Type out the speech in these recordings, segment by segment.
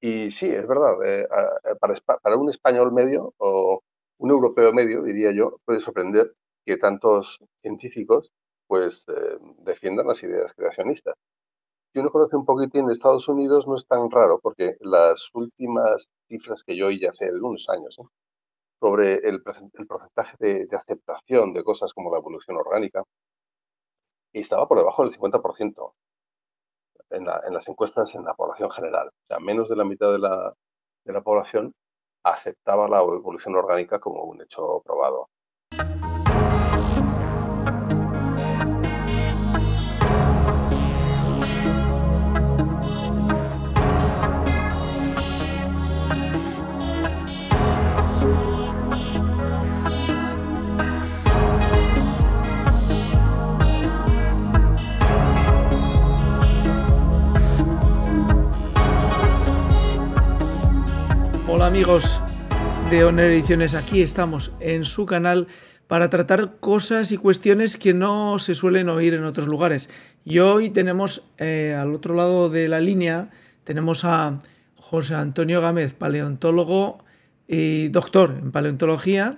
Y sí, es verdad, para un español medio o un europeo medio, diría yo, puede sorprender que tantos científicos pues defiendan las ideas creacionistas. Si uno conoce un poquitín de Estados Unidos, no es tan raro, porque las últimas cifras que yo oí ya hace unos años, sobre el porcentaje de aceptación de cosas como la evolución orgánica, estaba por debajo del 50% en las encuestas en la población general. O sea, menos de la mitad de la población aceptaba la evolución orgánica como un hecho probado. Hola amigos de Oner Ediciones, aquí estamos en su canal para tratar cosas y cuestiones que no se suelen oír en otros lugares. Y hoy tenemos al otro lado de la línea, tenemos a José Antonio Gámez, paleontólogo y doctor en paleontología,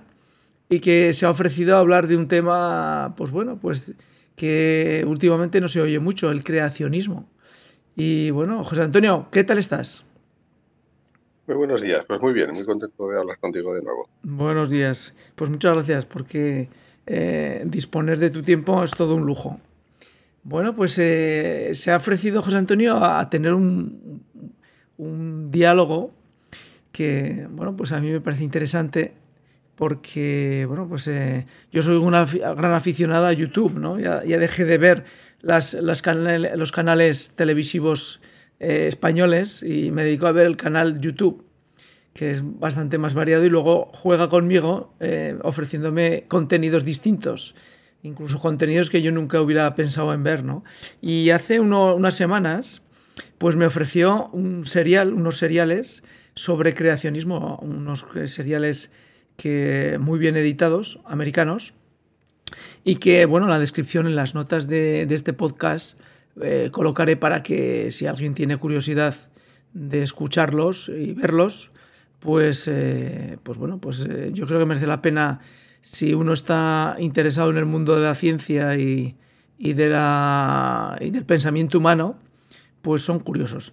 y que se ha ofrecido a hablar de un tema, pues bueno, pues que últimamente no se oye mucho, el creacionismo. Y bueno, José Antonio, ¿qué tal estás? Muy buenos días, pues muy bien, muy contento de hablar contigo de nuevo. Buenos días. Pues muchas gracias porque disponer de tu tiempo es todo un lujo. Bueno, pues se ha ofrecido José Antonio a tener un diálogo que, bueno, pues a mí me parece interesante porque, bueno, pues yo soy una gran aficionada a YouTube, ¿no? Ya dejé de ver los canales televisivos españoles y me dedico a ver el canal YouTube, que es bastante más variado, y luego juega conmigo ofreciéndome contenidos distintos, incluso contenidos que yo nunca hubiera pensado en ver, ¿no? Y hace unas semanas pues me ofreció unos seriales sobre creacionismo, unos seriales que muy bien editados, americanos, y que, bueno, la descripción en las notas de este podcast colocaré para que si alguien tiene curiosidad de escucharlos y verlos, pues bueno, yo creo que merece la pena si uno está interesado en el mundo de la ciencia y del pensamiento humano, pues son curiosos.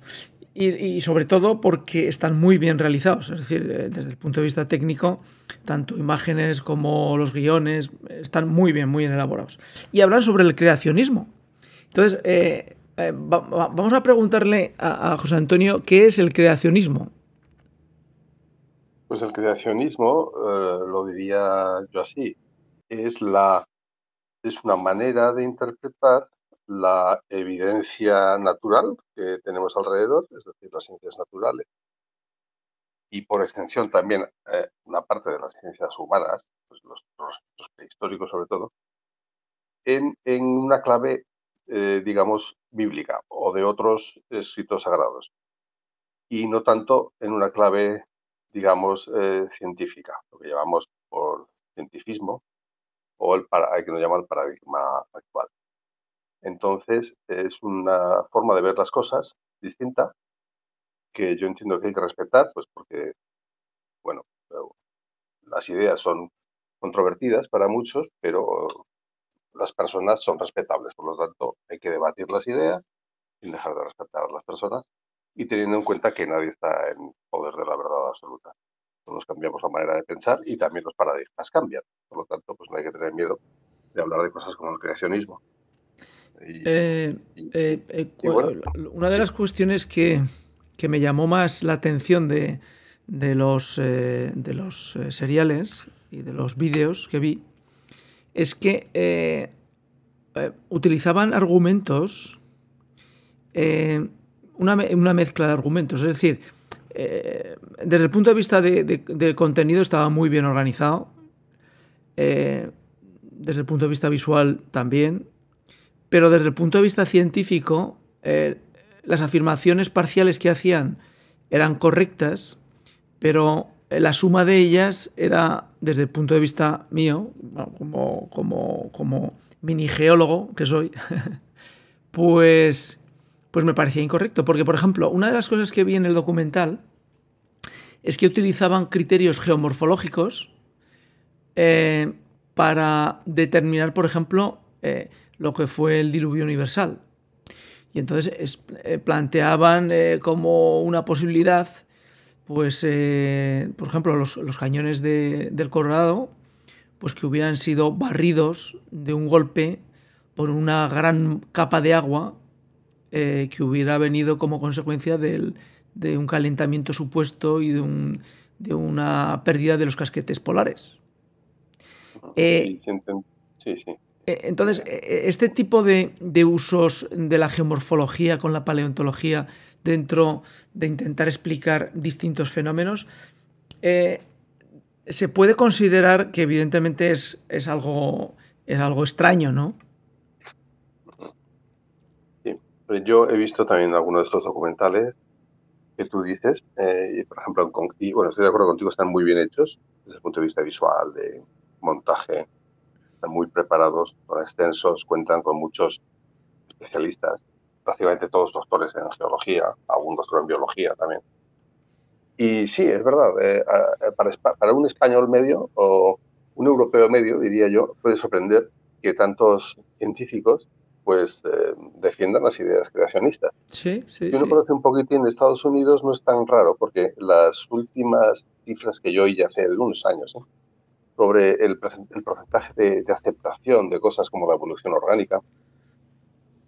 Y sobre todo porque están muy bien realizados, es decir, desde el punto de vista técnico, tanto imágenes como los guiones están muy bien elaborados. Y hablan sobre el creacionismo. Entonces, vamos a preguntarle a José Antonio qué es el creacionismo. Pues el creacionismo, lo diría yo así, es una manera de interpretar la evidencia natural que tenemos alrededor, es decir, las ciencias naturales, y por extensión también una parte de las ciencias humanas, pues los prehistóricos sobre todo, en una clave, digamos, bíblica o de otros escritos sagrados, y no tanto en una clave, digamos, científica, lo que llamamos por cientifismo o hay que nos llama el paradigma actual. Entonces, es una forma de ver las cosas distinta que yo entiendo que hay que respetar, pues porque, bueno, las ideas son controvertidas para muchos, pero las personas son respetables. Por lo tanto, hay que debatir las ideas sin dejar de respetar a las personas y teniendo en cuenta que nadie está en poder de la verdad absoluta. Todos cambiamos la manera de pensar y también los paradigmas cambian. Por lo tanto, pues no hay que tener miedo de hablar de cosas como el creacionismo. Y, Eh, y, y bueno, una de sí. las cuestiones que me llamó más la atención de los seriales y de los vídeos que vi es que utilizaban argumentos, una mezcla de argumentos, es decir, desde el punto de vista de contenido estaba muy bien organizado, desde el punto de vista visual también, pero desde el punto de vista científico, las afirmaciones parciales que hacían eran correctas, pero la suma de ellas era, desde el punto de vista mío, como mini geólogo que soy, pues pues me parecía incorrecto. Porque, por ejemplo, una de las cosas que vi en el documental es que utilizaban criterios geomorfológicos para determinar, por ejemplo, lo que fue el diluvio universal. Y entonces planteaban como una posibilidad, pues, por ejemplo, los cañones del Colorado, pues que hubieran sido barridos de un golpe por una gran capa de agua que hubiera venido como consecuencia de un calentamiento supuesto y de una pérdida de los casquetes polares. Sí. Entonces, este tipo de usos de la geomorfología con la paleontología dentro de intentar explicar distintos fenómenos, se puede considerar que evidentemente es algo extraño, ¿no? Sí, yo he visto también algunos de estos documentales que tú dices, y por ejemplo, bueno, estoy de acuerdo contigo, están muy bien hechos desde el punto de vista visual, de montaje, están muy preparados, son extensos, cuentan con muchos especialistas, prácticamente todos doctores en geología, algún doctor en biología también. Y sí, es verdad, para un español medio o un europeo medio, diría yo, puede sorprender que tantos científicos pues defiendan las ideas creacionistas. Sí. Si uno conoce un poquitín de Estados Unidos, no es tan raro, porque las últimas cifras que yo oí hace unos años sobre el porcentaje de aceptación de cosas como la evolución orgánica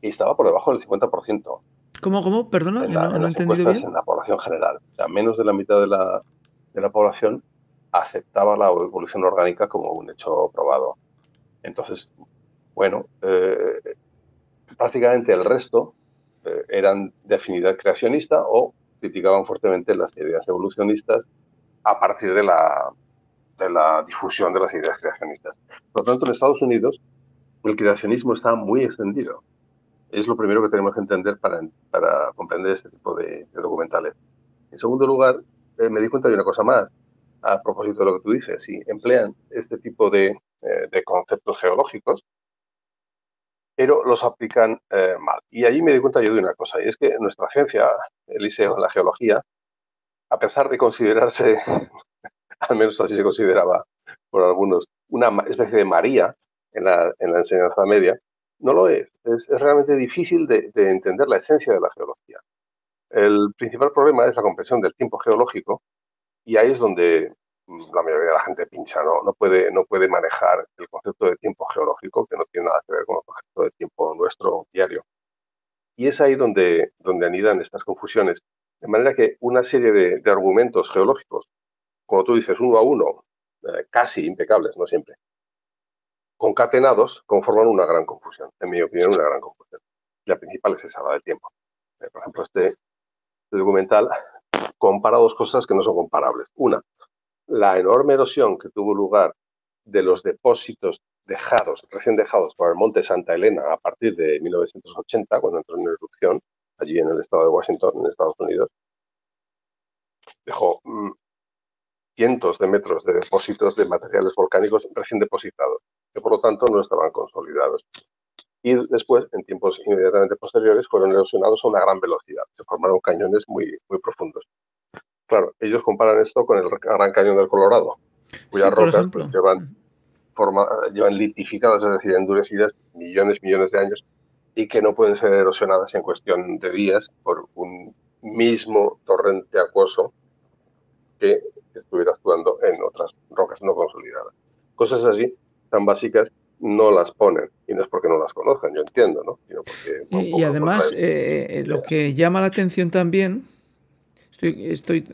estaba por debajo del 50%. ¿Cómo? Perdona, que no he las entendido encuestas bien. en la población general. O sea, menos de la mitad de la población aceptaba la evolución orgánica como un hecho probado. Entonces, bueno, prácticamente el resto eran de afinidad creacionista o criticaban fuertemente las ideas evolucionistas a partir de la difusión de las ideas creacionistas. Por lo tanto, en Estados Unidos el creacionismo está muy extendido. Es lo primero que tenemos que entender para comprender este tipo de documentales. En segundo lugar, me di cuenta de una cosa más, a propósito de lo que tú dices. Si emplean este tipo de conceptos geológicos, pero los aplican mal. Y allí me di cuenta yo de una cosa, y es que nuestra ciencia, el liceo en la geología, a pesar de considerarse, al menos así se consideraba por algunos, una especie de María en la enseñanza media, no lo es. Es realmente difícil de entender la esencia de la geología. El principal problema es la comprensión del tiempo geológico, y ahí es donde la mayoría de la gente pincha, ¿no? No puede manejar el concepto de tiempo geológico, que no tiene nada que ver con el concepto de tiempo nuestro diario. Y es ahí donde anidan estas confusiones. De manera que una serie de argumentos geológicos, como tú dices, uno a uno, casi impecables, no siempre, concatenados, conforman una gran confusión. En mi opinión, una gran confusión. La principal es esa, la del tiempo. Por ejemplo, este documental compara dos cosas que no son comparables. Una, la enorme erosión que tuvo lugar de los depósitos recién dejados por el monte Santa Elena a partir de 1980, cuando entró en erupción, allí en el estado de Washington, en Estados Unidos, dejó cientos de metros de depósitos de materiales volcánicos recién depositados, que por lo tanto no estaban consolidados. Y después, en tiempos inmediatamente posteriores, fueron erosionados a una gran velocidad. Se formaron cañones muy, muy profundos. Claro, ellos comparan esto con el Gran Cañón del Colorado, cuyas rocas pues, llevan litificadas, es decir, endurecidas millones de años, y que no pueden ser erosionadas en cuestión de días por un mismo torrente acuoso que estuviera actuando en otras rocas no consolidadas. Cosas así, tan básicas, no las ponen, y no es porque no las conozcan, yo entiendo, ¿no? Sino porque, Y además, lo que llama la atención también, estoy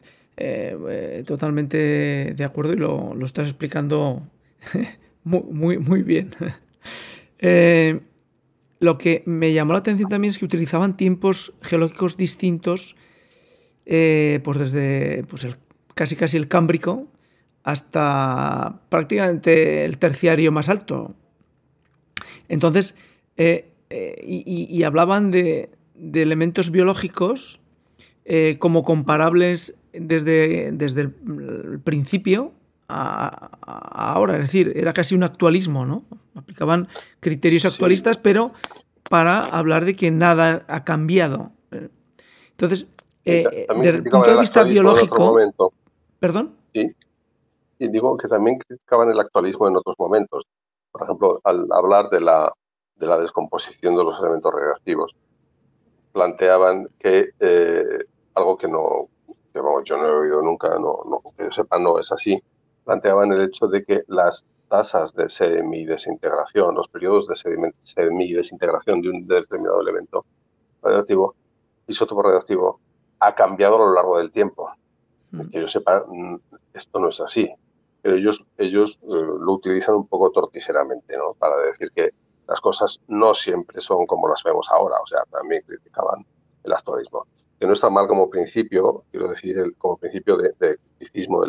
totalmente de acuerdo y lo estás explicando muy bien. Lo que me llamó la atención también es que utilizaban tiempos geológicos distintos, pues desde casi el Cámbrico hasta prácticamente el Terciario más alto. Entonces, y hablaban de elementos biológicos como comparables desde el principio a ahora. Es decir, era casi un actualismo, ¿no? Aplicaban criterios actualistas, pero para hablar de que nada ha cambiado Entonces, también desde el punto criticaban de el vista actualismo en otro biológico, momento. perdón. Sí, y digo que también criticaban el actualismo en otros momentos. Por ejemplo, al hablar de la descomposición de los elementos radiactivos, planteaban que algo que no, que vamos, yo no he oído nunca, que yo sepa, no es así. Planteaban el hecho de que las tasas de semidesintegración, los periodos de semidesintegración de un determinado elemento radioactivo, isótopo radioactivo, ha cambiado a lo largo del tiempo. Que yo sepa, esto no es así. Pero ellos lo utilizan un poco torticeramente, ¿no? Para decir que las cosas no siempre son como las vemos ahora. O sea, también criticaban el actualismo. Que no está mal como principio, quiero decir, como principio de criticismo,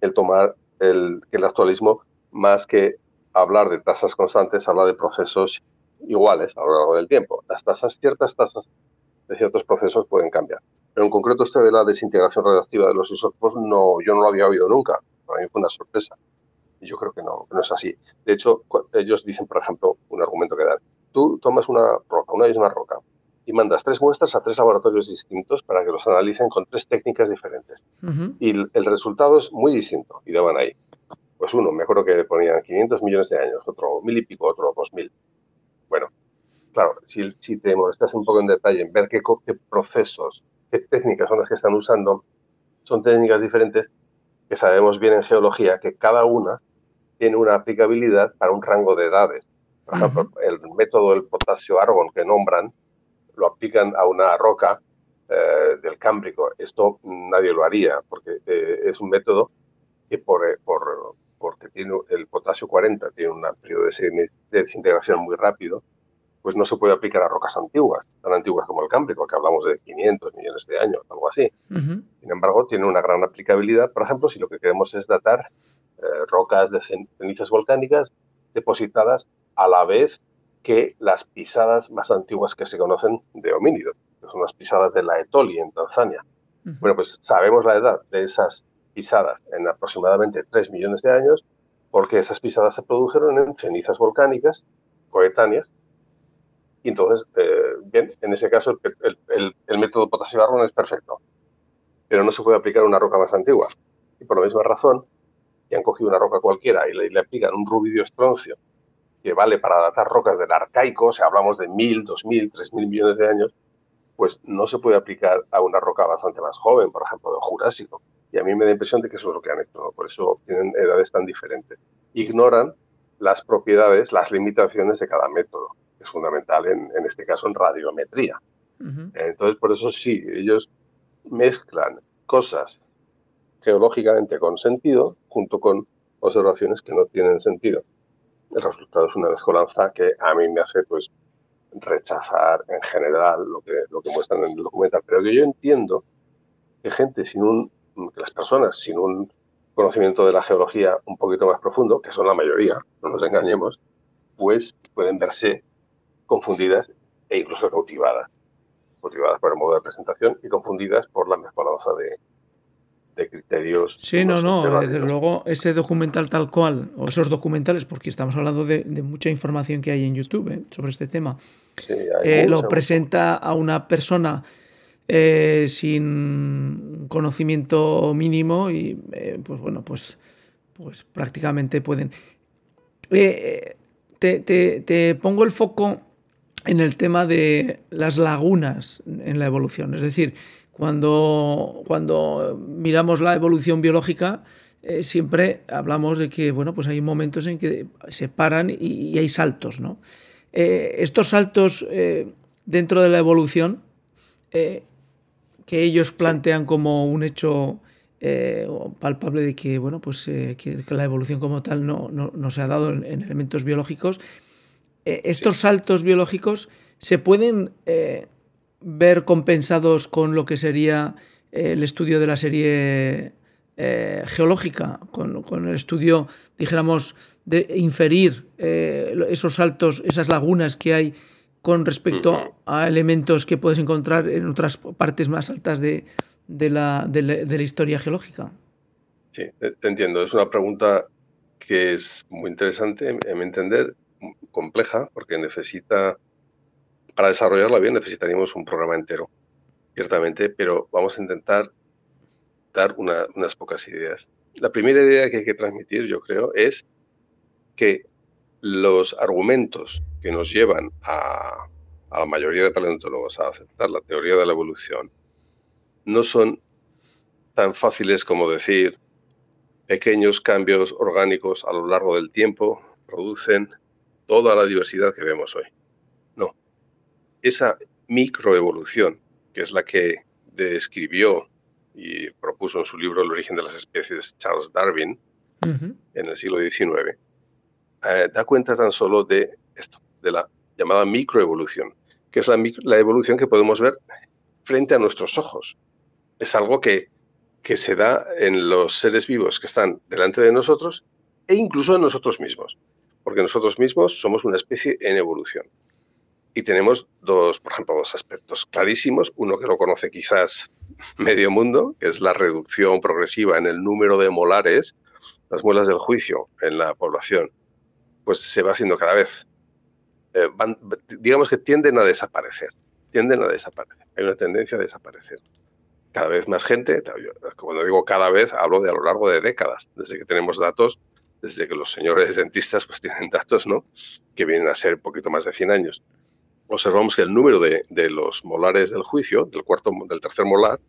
el tomar que el actualismo, más que hablar de tasas constantes, habla de procesos iguales a lo largo del tiempo. Ciertas tasas de ciertos procesos pueden cambiar. Pero en concreto este de la desintegración radioactiva de los isótopos, yo no lo había oído nunca. Para mí fue una sorpresa. Y yo creo que no es así. De hecho, ellos dicen, por ejemplo, un argumento que dan. Tú tomas una misma roca, y mandas 3 muestras a 3 laboratorios distintos para que los analicen con 3 técnicas diferentes. Y el resultado es muy distinto. Y daban ahí. Pues uno, me acuerdo que ponían 500 millones de años, otro 1000 y pico, otro 2000. Bueno, claro, si te molestas un poco en detalle en ver qué procesos, qué técnicas son las que están usando, son técnicas diferentes que sabemos bien en geología que cada una tiene una aplicabilidad para un rango de edades. Por ejemplo, el método del potasio-argón que nombran lo aplican a una roca del Cámbrico. Esto nadie lo haría porque es un método que porque tiene el potasio 40, tiene un periodo de desintegración muy rápido, pues no se puede aplicar a rocas antiguas, tan antiguas como el Cámbrico, que hablamos de 500 millones de años, algo así. Sin embargo, tiene una gran aplicabilidad, por ejemplo, si lo que queremos es datar rocas de cenizas volcánicas depositadas a la vez que las pisadas más antiguas que se conocen de homínidos, que son las pisadas de la Etoli en Tanzania. Bueno, pues sabemos la edad de esas pisadas en aproximadamente 3 millones de años, porque esas pisadas se produjeron en cenizas volcánicas coetáneas. Y entonces, bien, en ese caso el método potasio-argón es perfecto, pero no se puede aplicar a una roca más antigua. Y por la misma razón, que han cogido una roca cualquiera y le aplican un rubidio estroncio que vale para datar rocas del arcaico, o sea, hablamos de 1000, 2000, 3000 millones de años, pues no se puede aplicar a una roca bastante más joven, por ejemplo, del Jurásico. Y a mí me da la impresión de que eso es lo que han hecho, ¿no? Por eso tienen edades tan diferentes. Ignoran las propiedades, las limitaciones de cada método, que es fundamental en este caso en radiometría. Entonces, por eso sí, ellos mezclan cosas geológicamente con sentido junto con observaciones que no tienen sentido. El resultado es una mezcolanza que a mí me hace pues rechazar en general lo que muestran en el documental. Pero que yo entiendo que que las personas sin un conocimiento de la geología un poquito más profundo, que son la mayoría, no nos engañemos, pues pueden verse confundidas e incluso cautivadas por el modo de presentación y confundidas por la mezcolanza de criterios Sí, no siempre no, desde válidos. luego ese documental tal cual, o esos documentales, porque estamos hablando de mucha información que hay en YouTube sobre este tema, Sí, hay mucho, lo mucho. presenta a una persona sin conocimiento mínimo y pues bueno, pues prácticamente pueden... te pongo el foco en el tema de las lagunas en la evolución. Es decir, cuando miramos la evolución biológica, siempre hablamos de que bueno, pues hay momentos en que se paran y hay saltos, ¿no? Estos saltos dentro de la evolución, que ellos Sí, plantean como un hecho palpable de que, bueno, pues, que la evolución como tal no se ha dado en elementos biológicos, sí. estos saltos biológicos se pueden ver compensados con lo que sería el estudio de la serie geológica, con el estudio, dijéramos, de inferir esos saltos, esas lagunas que hay con respecto a elementos que puedes encontrar en otras partes más altas de la historia geológica. Sí, te entiendo. Es una pregunta que es muy interesante, en mi entender, compleja, porque para desarrollarla bien necesitaríamos un programa entero. ciertamente, pero vamos a intentar dar unas pocas ideas. La primera idea que hay que transmitir, yo creo, es que los argumentos que nos llevan a la mayoría de paleontólogos a aceptar la teoría de la evolución no son tan fáciles como decir pequeños cambios orgánicos a lo largo del tiempo producen toda la diversidad que vemos hoy. No. Esa microevolución, que es la que describió y propuso en su libro El origen de las especies Charles Darwin en el siglo XIX, da cuenta tan solo de esto, de la llamada microevolución, que es la evolución que podemos ver frente a nuestros ojos. Es algo que se da en los seres vivos que están delante de nosotros e incluso en nosotros mismos, porque nosotros mismos somos una especie en evolución. Y tenemos por ejemplo, dos aspectos clarísimos. Uno que lo conoce quizás medio mundo, que es la reducción progresiva en el número de molares, las muelas del juicio en la población, pues se va haciendo cada vez. Digamos que tienden a desaparecer. Hay una tendencia a desaparecer. Cada vez más gente, cuando digo cada vez, hablo de a lo largo de décadas, desde que tenemos datos, desde que los señores dentistas pues tienen datos, ¿no?, que vienen a ser un poquito más de 100 años. Observamos que el número de los molares del juicio, del tercer molar,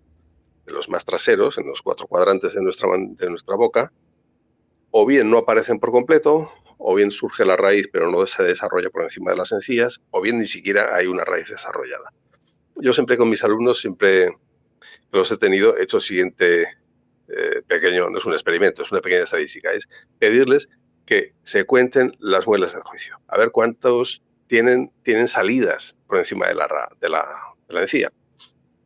de los más traseros, en los 4 cuadrantes de nuestra boca, o bien no aparecen por completo, o bien surge la raíz pero no se desarrolla por encima de las encías, o bien ni siquiera hay una raíz desarrollada. Yo siempre con mis alumnos, siempre los he hecho el siguiente pequeño, no es un experimento, es una pequeña estadística, es pedirles que se cuenten las muelas del juicio, a ver cuántos tienen salidas por encima de la encía.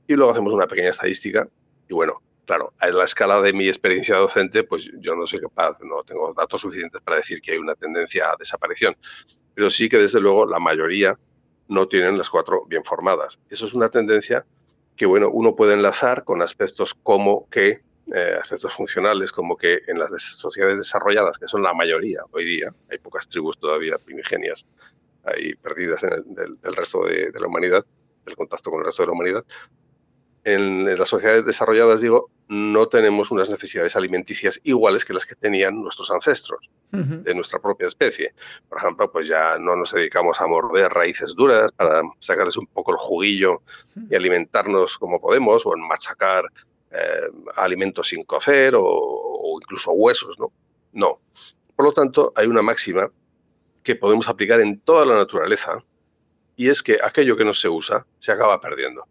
Y luego hacemos una pequeña estadística y bueno, claro, a la escala de mi experiencia docente, pues yo no soy capaz, no tengo datos suficientes para decir que hay una tendencia a desaparición, pero sí que desde luego la mayoría no tienen las 4 bien formadas. Eso es una tendencia que, bueno, uno puede enlazar con aspectos como que, aspectos funcionales, como que en las sociedades desarrolladas, que son la mayoría hoy día, hay pocas tribus todavía primigenias ahí perdidas del resto de la humanidad, del contacto con el resto de la humanidad. En las sociedades desarrolladas, digo, no tenemos unas necesidades alimenticias iguales que las que tenían nuestros ancestros de nuestra propia especie. Por ejemplo, pues ya no nos dedicamos a morder raíces duras para sacarles un poco el juguillo y alimentarnos como podemos, o en machacar alimentos sin cocer o incluso huesos, ¿no? No. Por lo tanto, hay una máxima que podemos aplicar en toda la naturaleza, y es que aquello que no se usa se acaba perdiendo.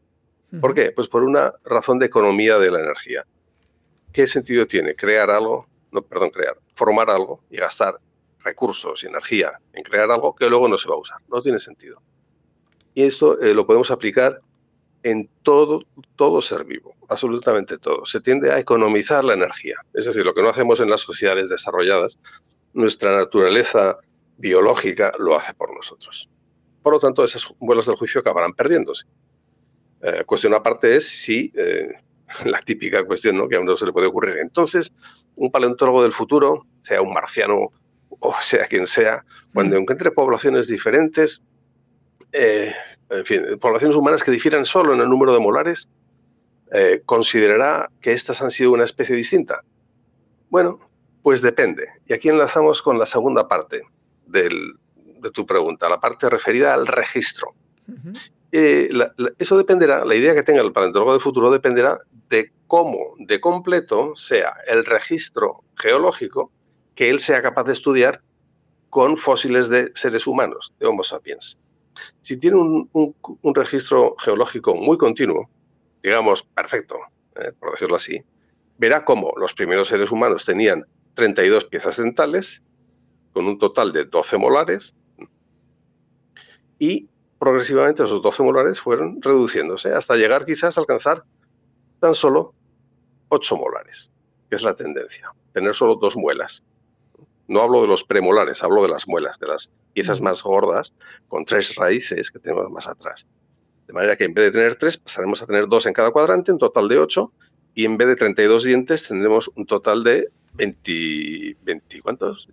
¿Por qué? Pues por una razón de economía de la energía. ¿Qué sentido tiene formar algo y gastar recursos y energía en crear algo que luego no se va a usar? No tiene sentido. Y esto lo podemos aplicar en todo ser vivo, absolutamente todo. Se tiende a economizar la energía. Es decir, lo que no hacemos en las sociedades desarrolladas, nuestra naturaleza biológica lo hace por nosotros. Por lo tanto, esas muelas del juicio acabarán perdiéndose. Cuestión aparte es si, la típica cuestión, ¿no?, que a uno se le puede ocurrir. Entonces, un paleontólogo del futuro, sea un marciano o sea quien sea, cuando encuentre poblaciones diferentes, en fin, poblaciones humanas que difieran solo en el número de molares, ¿considerará que estas han sido una especie distinta? Bueno, pues depende. Y aquí enlazamos con la segunda parte de tu pregunta, la parte referida al registro. Eso dependerá, la idea que tenga el paleontólogo del futuro dependerá de cómo de completo sea el registro geológico que él sea capaz de estudiar con fósiles de seres humanos, de Homo sapiens. Si tiene un registro geológico muy continuo, digamos perfecto, por decirlo así, verá cómo los primeros seres humanos tenían 32 piezas dentales, con un total de 12 molares, y progresivamente esos 12 molares fueron reduciéndose hasta llegar quizás a alcanzar tan solo 8 molares, que es la tendencia, tener solo 2 muelas. No hablo de los premolares, hablo de las muelas, de las piezas más gordas, con 3 raíces que tenemos más atrás. De manera que en vez de tener 3, pasaremos a tener 2 en cada cuadrante, un total de 8, y en vez de 32 dientes tendremos un total de 20 ¿cuántos?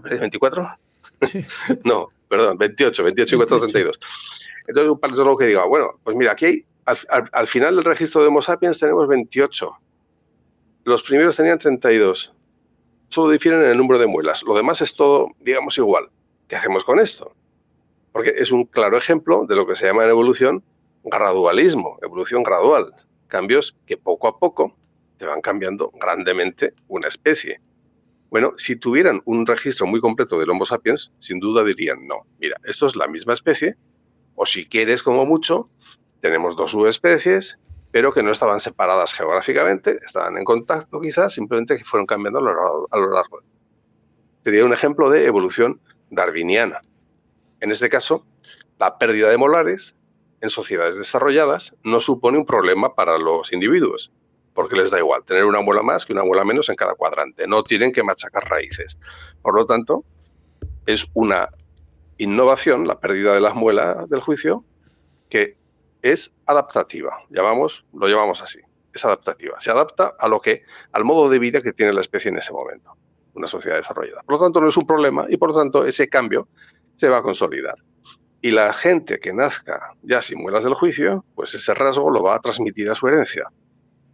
¿24? Sí. No, perdón, 28 y 4, 32. Entonces un paleontólogo que diga, bueno, pues mira, aquí hay al final del registro de Homo sapiens tenemos 28. Los primeros tenían 32. Solo difieren en el número de muelas. Lo demás es todo, digamos, igual. ¿Qué hacemos con esto? Porque es un claro ejemplo de lo que se llama en evolución gradualismo, evolución gradual. Cambios que poco a poco te van cambiando grandemente una especie. Bueno, si tuvieran un registro muy completo del Homo sapiens, sin duda dirían, no, mira, esto es la misma especie, o si quieres como mucho, tenemos dos subespecies, pero que no estaban separadas geográficamente, estaban en contacto quizás, simplemente que fueron cambiando a lo largo. Sería un ejemplo de evolución darwiniana. En este caso, la pérdida de molares en sociedades desarrolladas no supone un problema para los individuos, porque les da igual tener una muela más que una muela menos en cada cuadrante. No tienen que machacar raíces. Por lo tanto, es una innovación, la pérdida de las muelas del juicio, que es adaptativa. Lo llamamos así. Es adaptativa. Se adapta al modo de vida que tiene la especie en ese momento, una sociedad desarrollada. Por lo tanto, no es un problema y, por lo tanto, ese cambio se va a consolidar. Y la gente que nazca ya sin muelas del juicio, pues ese rasgo lo va a transmitir a su herencia.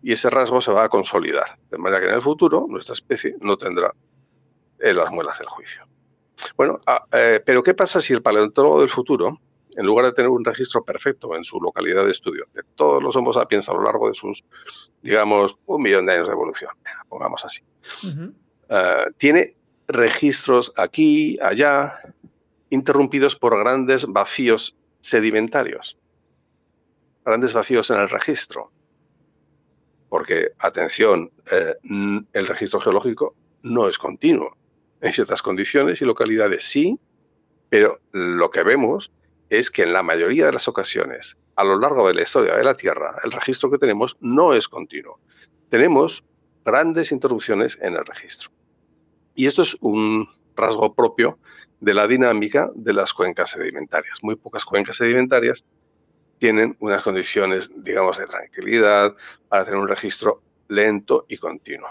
Y ese rasgo se va a consolidar. De manera que en el futuro nuestra especie no tendrá las muelas del juicio. Bueno, pero ¿qué pasa si el paleontólogo del futuro, en lugar de tener un registro perfecto en su localidad de estudio de todos los Homo sapiens a lo largo de sus, digamos, 1 millón de años de evolución, pongamos así, tiene registros aquí, allá, interrumpidos por grandes vacíos sedimentarios, grandes vacíos en el registro? Porque, atención, el registro geológico no es continuo. En ciertas condiciones y localidades sí, pero lo que vemos es que en la mayoría de las ocasiones, a lo largo de la historia de la Tierra, el registro que tenemos no es continuo. Tenemos grandes interrupciones en el registro. Y esto es un rasgo propio de la dinámica de las cuencas sedimentarias. Muy pocas cuencas sedimentarias tienen unas condiciones, digamos, de tranquilidad para tener un registro lento y continuo.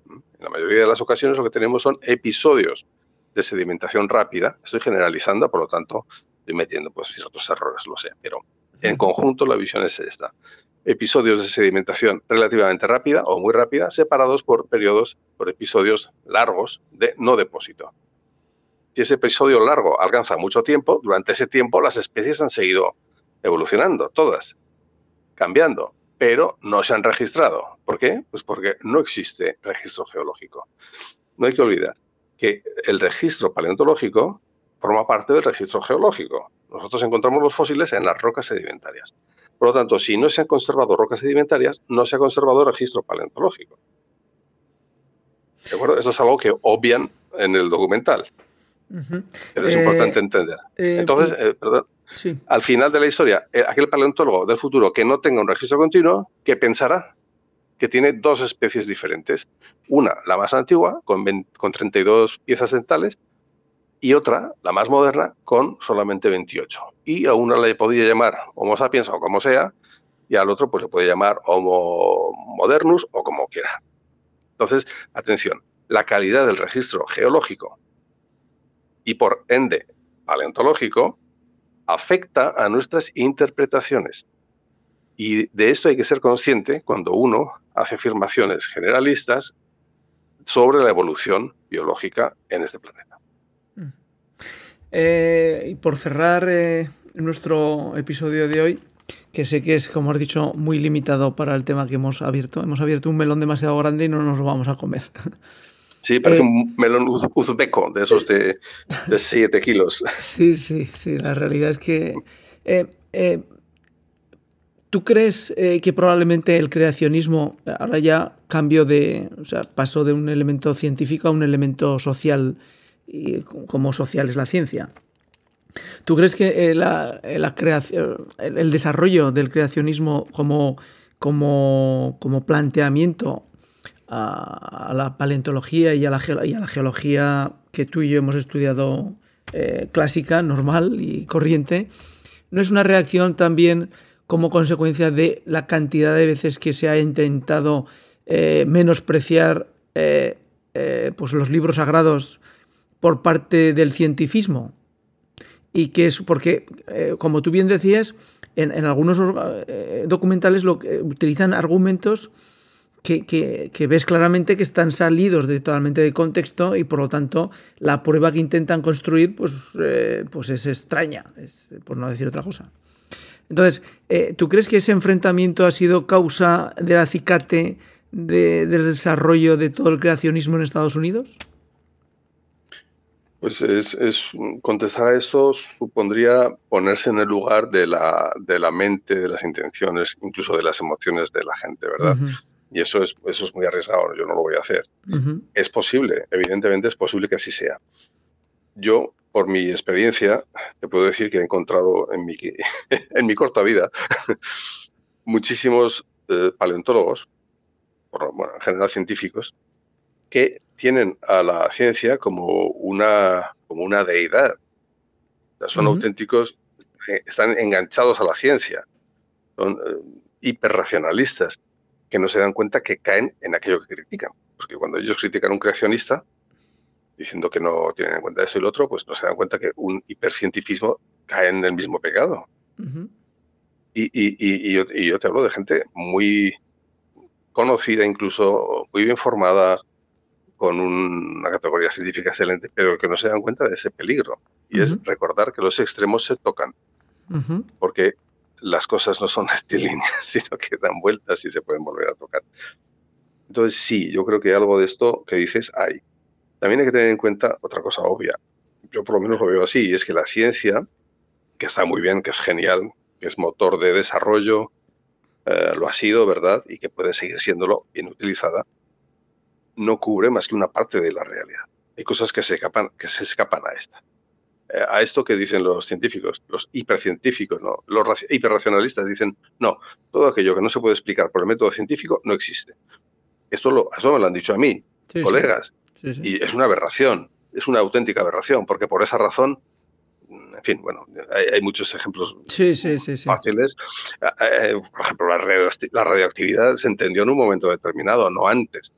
En la mayoría de las ocasiones lo que tenemos son episodios de sedimentación rápida. Estoy generalizando, por lo tanto, estoy metiendo pues ciertos errores, lo sé, pero en conjunto la visión es esta. Episodios de sedimentación relativamente rápida o muy rápida, separados por episodios largos de no depósito. Si ese episodio largo alcanza mucho tiempo, durante ese tiempo las especies han seguido evolucionando, todas, cambiando, pero no se han registrado. ¿Por qué? Pues porque no existe registro geológico. No hay que olvidar que el registro paleontológico forma parte del registro geológico. Nosotros encontramos los fósiles en las rocas sedimentarias. Por lo tanto, si no se han conservado rocas sedimentarias, no se ha conservado el registro paleontológico. ¿De acuerdo? Eso es algo que obvian en el documental. Pero es importante entender. Entonces, perdón. Sí. Al final de la historia, aquel paleontólogo del futuro que no tenga un registro continuo, ¿qué pensará? Que tiene dos especies diferentes. Una, la más antigua, con 32 piezas dentales, y otra, la más moderna, con solamente 28. Y a una le podía llamar Homo sapiens o como sea, y al otro pues le puede llamar Homo modernus o como quiera. Entonces, atención, la calidad del registro geológico y por ende paleontológico afecta a nuestras interpretaciones. Y de esto hay que ser consciente cuando uno hace afirmaciones generalistas sobre la evolución biológica en este planeta. Y por cerrar nuestro episodio de hoy, que sé que es, como has dicho, muy limitado para el tema que hemos abierto un melón demasiado grande y no nos lo vamos a comer. Sí, parece un melón uzbeco, de esos de 7 kilos. Sí, la realidad es que... ¿Tú crees que probablemente el creacionismo ahora ya pasó de un elemento científico a un elemento social, y como social es la ciencia? ¿Tú crees que el desarrollo del creacionismo como planteamiento a la paleontología y a la geología que tú y yo hemos estudiado clásica, normal y corriente, no es una reacción también como consecuencia de la cantidad de veces que se ha intentado menospreciar pues los libros sagrados por parte del cientifismo? y que es porque, como tú bien decías, en algunos documentales utilizan argumentos que ves claramente que están salidos totalmente de contexto y por lo tanto la prueba que intentan construir pues es extraña, por no decir otra cosa. Entonces, ¿tú crees que ese enfrentamiento ha sido causa del acicate del desarrollo de todo el creacionismo en Estados Unidos? Pues contestar a eso supondría ponerse en el lugar de la mente, de las intenciones, incluso de las emociones de la gente, ¿verdad? Uh-huh. Y eso es muy arriesgado, yo no lo voy a hacer. Uh-huh. Es posible, evidentemente es posible que así sea. Yo, por mi experiencia, te puedo decir que he encontrado en mi corta vida muchísimos paleontólogos, en general científicos, que tienen a la ciencia como una deidad. O sea, son auténticos, están enganchados a la ciencia, son hiperracionalistas, que no se dan cuenta que caen en aquello que critican. Porque cuando ellos critican a un creacionista, diciendo que no tienen en cuenta eso y lo otro, pues no se dan cuenta que un hipercientifismo cae en el mismo pecado. Uh-huh. Y yo te hablo de gente muy conocida, incluso muy bien formada, con una categoría científica excelente, pero que no se dan cuenta de ese peligro. Y uh-huh. es recordar que los extremos se tocan, uh-huh. porque las cosas no son rectilíneas, sino que dan vueltas y se pueden volver a tocar. Entonces sí, yo creo que algo de esto que dices hay. También hay que tener en cuenta otra cosa obvia. Yo por lo menos lo veo así, y es que la ciencia, que está muy bien, que es genial, que es motor de desarrollo, lo ha sido, ¿verdad? Y que puede seguir siéndolo bien utilizada, no cubre más que una parte de la realidad. Hay cosas que se escapan a esta. A esto que dicen los científicos, los hipercientíficos, ¿no? Los hiperracionalistas dicen, no, todo aquello que no se puede explicar por el método científico no existe. Eso me lo han dicho a mí, sí, colegas, sí. Sí, sí. Y es una aberración, es una auténtica aberración, porque por esa razón, en fin, bueno, hay muchos ejemplos fáciles. Por ejemplo, la radioactividad se entendió en un momento determinado, no antes.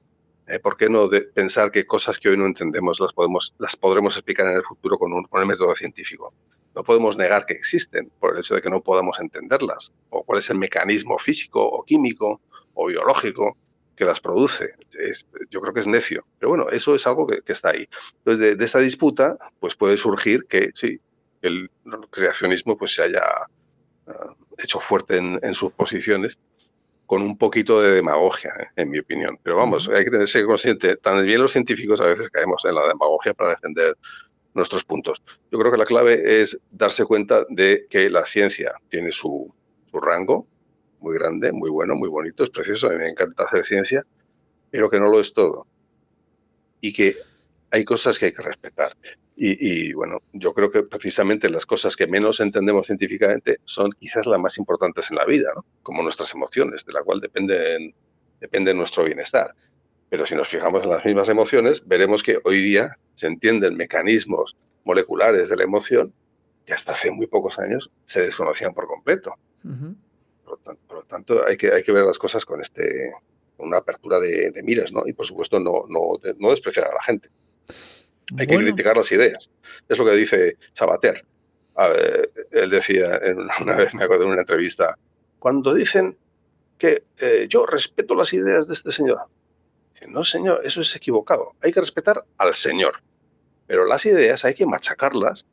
¿Por qué no pensar que cosas que hoy no entendemos las podremos explicar en el futuro con el método científico? No podemos negar que existen por el hecho de que no podamos entenderlas, o cuál es el mecanismo físico o químico o biológico que las produce. Yo creo que es necio, pero bueno, eso es algo que está ahí. Entonces, de esta disputa, pues puede surgir que sí, el creacionismo pues se haya hecho fuerte en sus posiciones, con un poquito de demagogia, en mi opinión. Pero vamos, hay que ser consciente, también los científicos a veces caemos en la demagogia para defender nuestros puntos. Yo creo que la clave es darse cuenta de que la ciencia tiene su rango, muy grande, muy bueno, muy bonito, es precioso, a mí me encanta hacer ciencia, pero que no lo es todo. Y que hay cosas que hay que respetar. Y bueno, yo creo que precisamente las cosas que menos entendemos científicamente son quizás las más importantes en la vida, ¿no? Como nuestras emociones, de la cual depende nuestro bienestar. Pero si nos fijamos en las mismas emociones, veremos que hoy día se entienden mecanismos moleculares de la emoción que hasta hace muy pocos años se desconocían por completo. Uh-huh. Por lo tanto, hay que ver las cosas con una apertura de miras, ¿no? Y por supuesto no despreciar a la gente. Hay que criticar las ideas. Es lo que dice Sabater. Él decía, una vez me acuerdo de una entrevista, cuando dicen que yo respeto las ideas de este señor, dice, no señor, eso es equivocado. Hay que respetar al señor. Pero las ideas hay que machacarlas,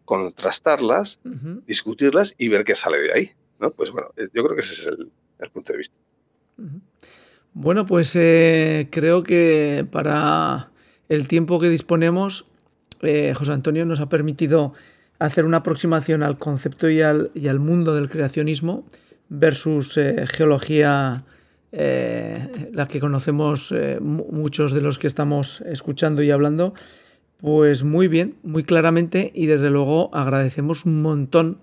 contrastarlas, uh-huh. discutirlas y ver qué sale de ahí, ¿no? Pues bueno, yo creo que ese es el punto de vista. Uh-huh. Bueno, pues creo que para el tiempo que disponemos, José Antonio nos ha permitido hacer una aproximación al concepto y al mundo del creacionismo versus geología, la que conocemos muchos de los que estamos escuchando y hablando. Pues muy bien, muy claramente, y desde luego agradecemos un montón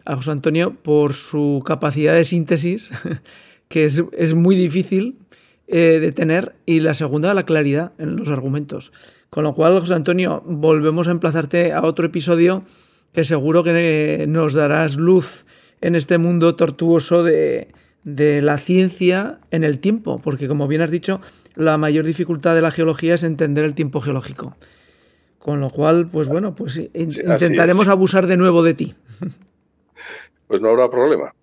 a José Antonio por su capacidad de síntesis, que es muy difícil de tener, y la segunda, la claridad en los argumentos. Con lo cual, José Antonio, volvemos a emplazarte a otro episodio que seguro que nos darás luz en este mundo tortuoso de la ciencia en el tiempo, porque como bien has dicho, la mayor dificultad de la geología es entender el tiempo geológico. Con lo cual, pues bueno, pues Sí, intentaremos abusar de nuevo de ti. Pues no habrá problema.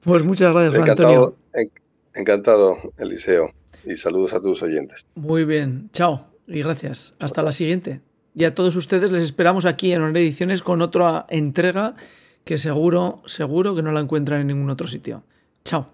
Pues muchas gracias, Juan Encantado, Antonio. encantado, Eliseo. Y saludos a tus oyentes. Muy bien, chao y gracias. Chao, Hasta la chao. siguiente. Y a todos ustedes les esperamos aquí en Honor Ediciones con otra entrega que seguro que no la encuentran en ningún otro sitio. Chao.